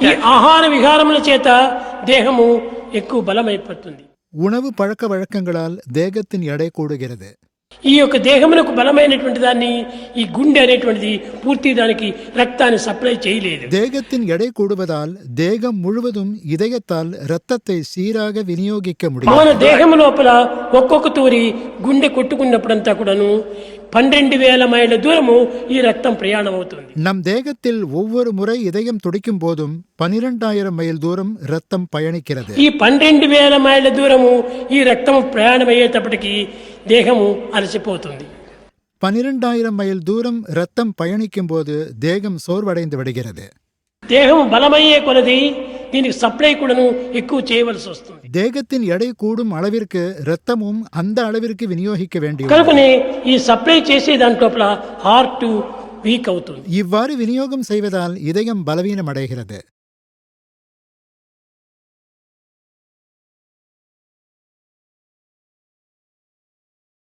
ఈ ఆహార విహారముల చేత దేహము ఎక్కువ బలమైపోతుంది. உணவு பழக்க வழக்கங்களால் தேகத்தின் எடை கூடுகிறது. ఈ యొక్క దేహమునకు బలమైనటువంటి దాన్ని ఈ గుండె అనేటువంటిది పూర్తి దానికి రక్తాన్ని సప్లై చేయలేదు. தேகத்தின் எடை கூடுவதால் தேகம் முழுவதும் இதயத்தால் இரத்தத்தை சீராக விநியோகிக்க మన முடியும். దేహము లోపల ఒక్కొక్క తూరి గుండె కొట్టుకున్నప్పుడంతా కూడాను 12,000 మైళ్ళ దూరము ఈ రక్తం ప్రయాణం అవుతుంది. நம் தேகத்தில் ஒவ்வொரு முறை இதயம் துடிக்கும் போதும் 12,000 மைல் தூரம் இரத்தம் பயணிக்கிறது. ఈ 12,000 మైళ్ళ దూరము ఈ రక్తం ప్రయాణం అయ్యేటప్పటికి దేహము అలసిపోతుంది. 12,000 மைல் தூரம் இரத்தம் பயணிக்கும் போது தேகம் சோர்வடைந்து விடுகிறது. దేహం బలమయ్యే కొలది దీనికి సప్లై కూడాను ఎక్కువ చేయవలసి వస్తుంది. தேகத்தின் எடை கூடும் அளவிற்கு இரத்தமும் அந்த அளவிற்கு விநியோகிக்க வேண்டியுள்ளது. కనుకనే ఈ సప్లై చేసే దాంట్లోపల హార్ట్ వీక్ అవుతుంది. இவ்வாறு விநியோகம் செய்வதால் இதயம் பலவீனம் அடைகிறது.